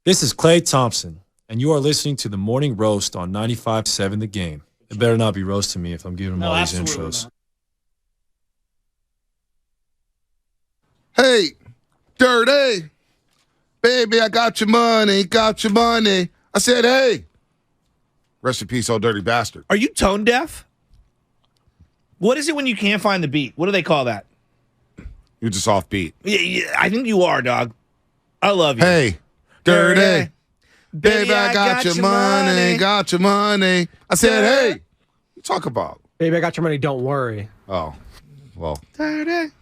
This is Clay Thompson, and you are listening to the Morning Roast on 95.7 The Game. It better not be roasting me if I'm giving them all these intros. Not. Hey, Dirty. Baby, I got your money, got your money. I said, hey. Rest in peace, old dirty bastard. Are you tone deaf? What is it when you can't find the beat? What do they call that? You're just off beat. Yeah, I think you are, dog. I love you. Hey, Dirty. Baby, I got your money, got your money. I said, hey. What you talk about? Baby, I got your money, don't worry. Oh, well. Dirty.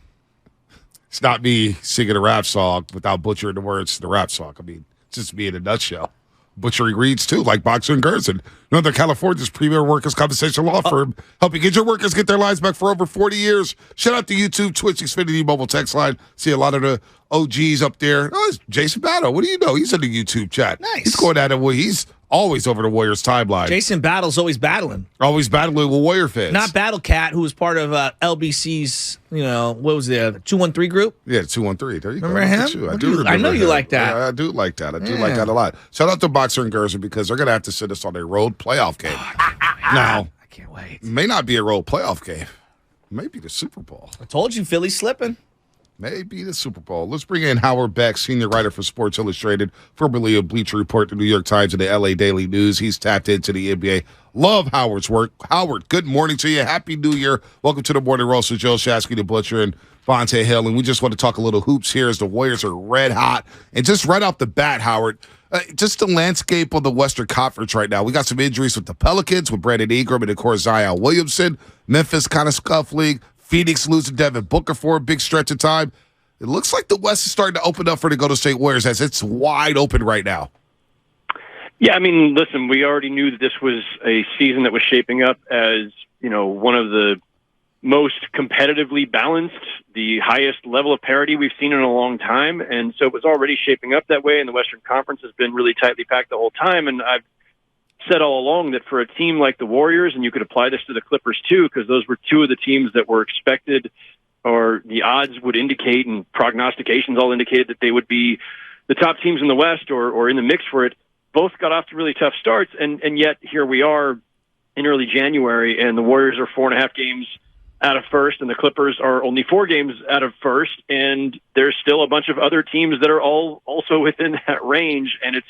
It's not me singing a rap song without butchering the words to the rap song. I mean, it's just me in a nutshell. Butchering reads, too, like Boxer and Gerson. Northern California's premier workers' compensation law firm, helping get your workers get their lives back for over 40 years. Shout out to YouTube, Twitch, Xfinity, mobile text line. See a lot of the OGs up there. Oh, it's Jason Battle. What do you know? He's in the YouTube chat. Nice. He's going at it. He's always over the Warriors timeline. Jason Battle's always battling. Always battling with Warrior fans. Not Battle Cat, who was part of LBC's, what was the 213 group? Yeah, 213. There you Remember go. him? I do remember I know you him. like that. Yeah, I do like that. I do like that a lot. Shout out to Boxer and Gerson because they're going to have to send us on a road playoff game. Now, I can't wait. may not be a road playoff game. Maybe the Super Bowl. I told you, Philly's slipping. Maybe the Super Bowl. Let's bring in Howard Beck, senior writer for Sports Illustrated, formerly of Bleacher Report, the New York Times, and the LA Daily News. He's tapped into the NBA. Love Howard's work. Howard, good morning to you. Happy New Year. Welcome to the Morning Roast with Joe Shasky, the Butcher, and Vontae Hill. And we just want to talk a little hoops here as the Warriors are red hot. And just right off the bat, Howard, just the landscape of the Western Conference right now. We got some injuries with the Pelicans, with Brandon Ingram and, of course, Zion Williamson. Memphis kind of scuffling. Phoenix losing Devin Booker for a big stretch of time. It looks like the West is starting to open up for the Golden State Warriors as it's wide open right now. Yeah, I mean, listen, we already knew that this was a season that was shaping up as, one of the most competitively balanced, the highest level of parity we've seen in a long time. And so it was already shaping up that way, and the Western Conference has been really tightly packed the whole time. And I've said all along that for a team like the Warriors, and you could apply this to the Clippers too, because those were two of the teams that were expected, or the odds would indicate, and prognostications all indicated that they would be the top teams in the West or in the mix for it. Both got off to really tough starts, and yet here we are in early January, and the Warriors are 4.5 games out of first, and the Clippers are only 4 games out of first, and there's still a bunch of other teams that are all also within that range, and it's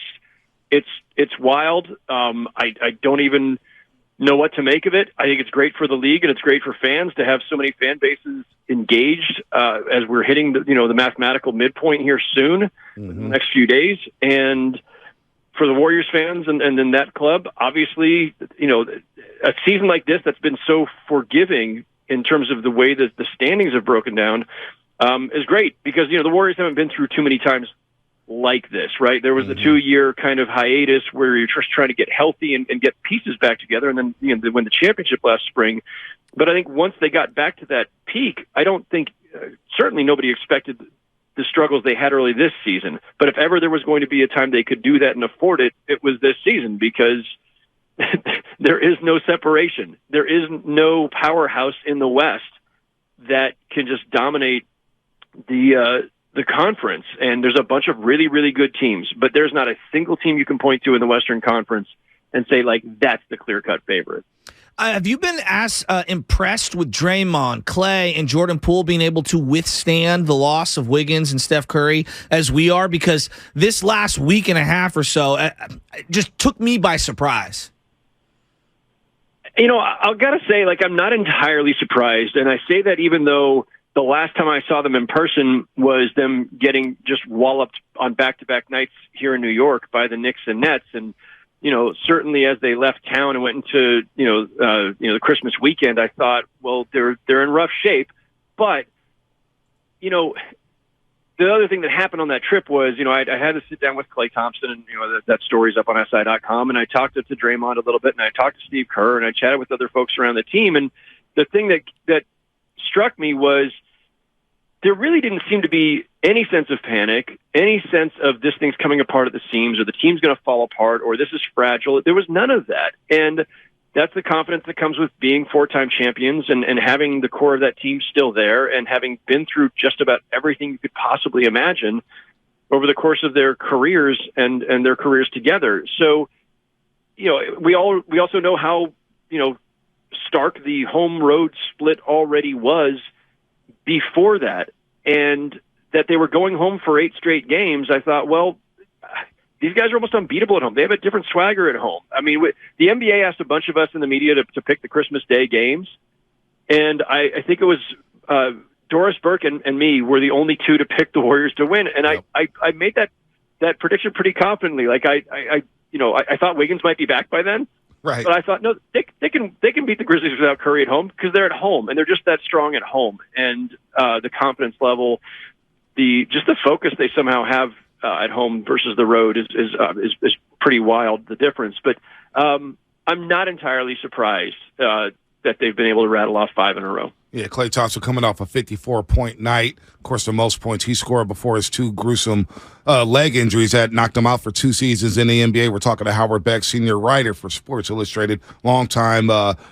wild. I don't even know what to make of it. I think it's great for the league, and it's great for fans to have so many fan bases engaged as we're hitting the mathematical midpoint here soon, in the next few days. And for the Warriors fans and then that club, obviously, a season like this that's been so forgiving in terms of the way that the standings have broken down is great, because the Warriors haven't been through too many times like this, right? There was a 2-year kind of hiatus where you're just trying to get healthy and get pieces back together, and then they win the championship last spring. But I think once they got back to that peak, I don't think certainly nobody expected the struggles they had early this season. But if ever there was going to be a time they could do that and afford it, it was this season, because there is no separation. There is no powerhouse in the West that can just dominate the conference. And there's a bunch of really, really good teams, but there's not a single team you can point to in the Western Conference and say, that's the clear-cut favorite. Have you been as impressed with Draymond, Clay, and Jordan Poole being able to withstand the loss of Wiggins and Steph Curry as we are? Because this last week and a half or so just took me by surprise. I've got to say, I'm not entirely surprised. And I say that even though the last time I saw them in person was them getting just walloped on back-to-back nights here in New York by the Knicks and Nets. And, certainly as they left town and went into, the Christmas weekend, I thought, well, they're in rough shape. But, the other thing that happened on that trip was, I had to sit down with Clay Thompson, and, that story's up on SI.com, and I talked to Draymond a little bit, and I talked to Steve Kerr, and I chatted with other folks around the team. And the thing that struck me was there really didn't seem to be any sense of panic, any sense of this thing's coming apart at the seams, or the team's going to fall apart, or this is fragile. There was none of that. And that's the confidence that comes with being 4-time champions and having the core of that team still there, and having been through just about everything you could possibly imagine. over the course of their careers and their careers together. So, we also know how, stark the home road split already was before that, and that they were going home for 8 straight games. I thought, well, these guys are almost unbeatable at home. They have a different swagger at home. I mean, the NBA asked a bunch of us in the media to pick the Christmas Day games, and I think it was Doris Burke and me were the only two to pick the Warriors to win, and yep. I made that prediction pretty confidently. Like I thought Wiggins might be back by then, right? But I thought no, they can beat the Grizzlies without Curry at home because they're at home and they're just that strong at home, and the confidence level, the focus they somehow have at home versus the road is pretty wild, the difference. But I'm not entirely surprised that they've been able to rattle off 5 in a row. Yeah, Klay Thompson coming off a 54-point night. Of course, the most points he scored before his 2 gruesome leg injuries that knocked him out for 2 seasons in the NBA. We're talking to Howard Beck, senior writer for Sports Illustrated, longtime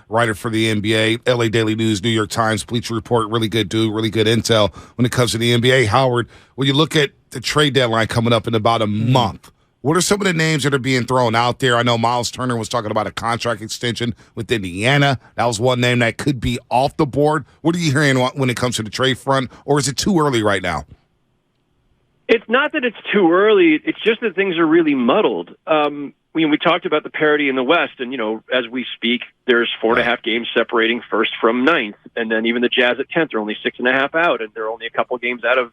writer for the NBA, LA Daily News, New York Times, Bleacher Report, really good dude, really good intel when it comes to the NBA. Howard, when you look at the trade deadline coming up in about a month, what are some of the names that are being thrown out there? I know Miles Turner was talking about a contract extension with Indiana. That was one name that could be off the board. What are you hearing when it comes to the trade front, or is it too early right now? It's not that it's too early. It's just that things are really muddled. We talked about the parity in the West, and, as we speak, there's 4.5 games separating first from ninth, and then even the Jazz at 10th are only 6.5 out, and they're only a couple games out of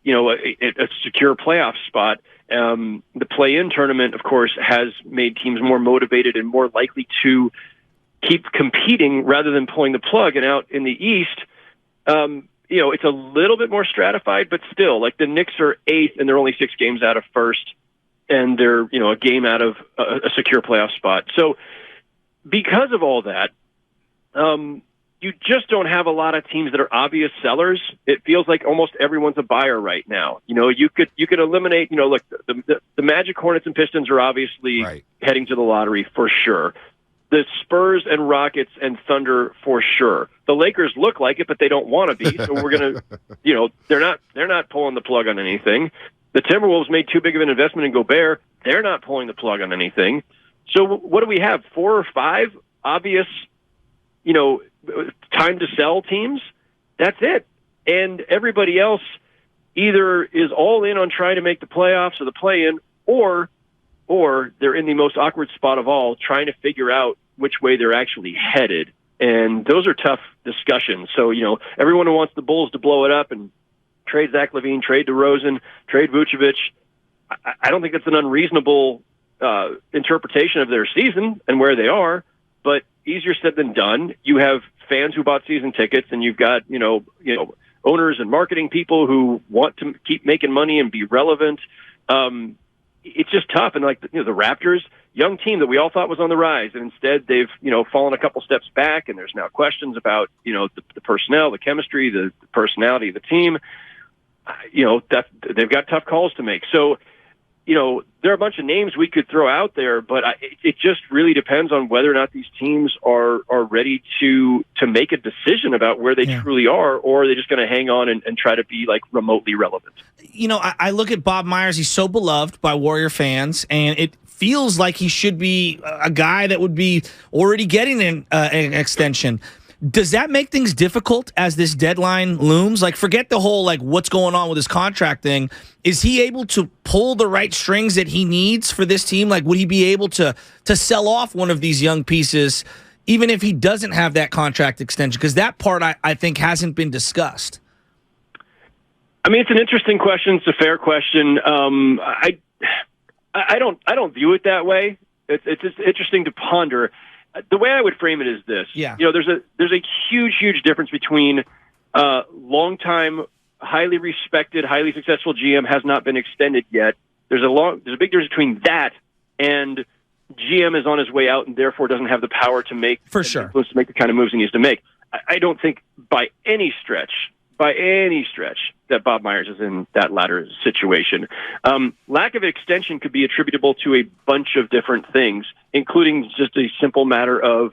a secure playoff spot. The play-in tournament, of course, has made teams more motivated and more likely to keep competing rather than pulling the plug. And out in the East, it's a little bit more stratified, but still, like the Knicks are 8th and they're only 6 games out of first, and they're, a game out of a secure playoff spot. So because of all that, you just don't have a lot of teams that are obvious sellers. It feels like almost everyone's a buyer right now. You could eliminate, look, the Magic, Hornets, and Pistons are obviously heading to the lottery for sure. The Spurs and Rockets and Thunder for sure. The Lakers look like it, but they don't want to be. So we're gonna, they're not pulling the plug on anything. The Timberwolves made too big of an investment in Gobert. They're not pulling the plug on anything. So what do we have? 4 or 5 obvious, time to sell teams? That's it. And everybody else either is all in on trying to make the playoffs or the play-in, or they're in the most awkward spot of all, trying to figure out which way they're actually headed. And those are tough discussions. So, everyone who wants the Bulls to blow it up and trade Zach LaVine, trade DeRozan, trade Vucevic, I don't think that's an unreasonable interpretation of their season and where they are, but easier said than done. You have fans who bought season tickets, and you've got, owners and marketing people who want to keep making money and be relevant. It's just tough. And the Raptors, young team that we all thought was on the rise, and instead they've, fallen a couple steps back, and there's now questions about, the personnel, the chemistry, the personality of the team. That they've got tough calls to make. So, there are a bunch of names we could throw out there, but it just really depends on whether or not these teams are ready to make a decision about where they truly are, or are they just going to hang on and try to be remotely relevant? I look at Bob Myers. He's so beloved by Warrior fans, and it feels like he should be a guy that would be already getting an extension. Does that make things difficult as this deadline looms? Forget the whole, what's going on with his contract thing. Is he able to pull the right strings that he needs for this team? Would he be able to sell off one of these young pieces, even if he doesn't have that contract extension? Because that part, I think, hasn't been discussed. I mean, it's an interesting question. It's a fair question. I don't view it that way. It's just interesting to ponder. The way I would frame it is this. Yeah. There's a huge difference between longtime, highly respected, highly successful GM has not been extended yet. There's a big difference between that and GM is on his way out and therefore doesn't have the power to make influence to make the kind of moves he needs to make. I don't think by any stretch that Bob Myers is in that latter situation. Lack of extension could be attributable to a bunch of different things, including just a simple matter of,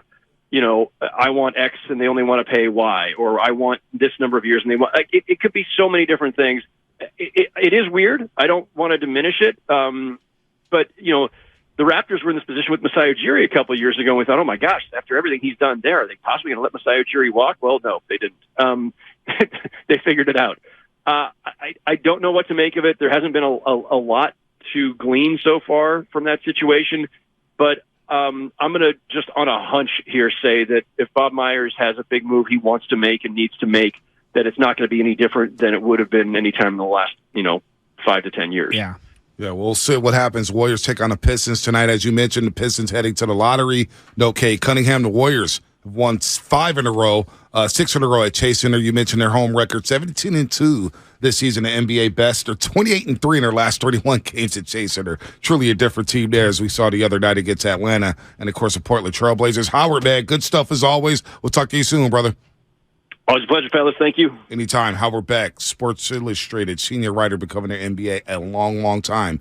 I want X and they only want to pay Y, or I want this number of years and they want. It could be so many different things. it is weird. I don't want to diminish it. But, the Raptors were in this position with Masai Ujiri a couple of years ago, and we thought, oh, my gosh, after everything he's done there, are they possibly going to let Masai Ujiri walk? Well, no, they didn't. They figured it out. I don't know what to make of it. There hasn't been a lot to glean so far from that situation, but I'm going to just on a hunch here say that if Bob Myers has a big move he wants to make and needs to make, that it's not going to be any different than it would have been any time in the last, 5 to 10 years. Yeah. Yeah, we'll see what happens. Warriors take on the Pistons tonight. As you mentioned, the Pistons heading to the lottery. No Cade Cunningham. The Warriors have won 5 in a row, 6 in a row at Chase Center. You mentioned their home record, 17-2 this season, the NBA best. They're 28-3 in their last 31 games at Chase Center. Truly a different team there, as we saw the other night against Atlanta and, of course, the Portland Trailblazers. Howard, man, good stuff as always. We'll talk to you soon, brother. Always a pleasure, fellas. Thank you. Anytime. Howard Beck, Sports Illustrated, senior writer, becoming an NBA a long, long time.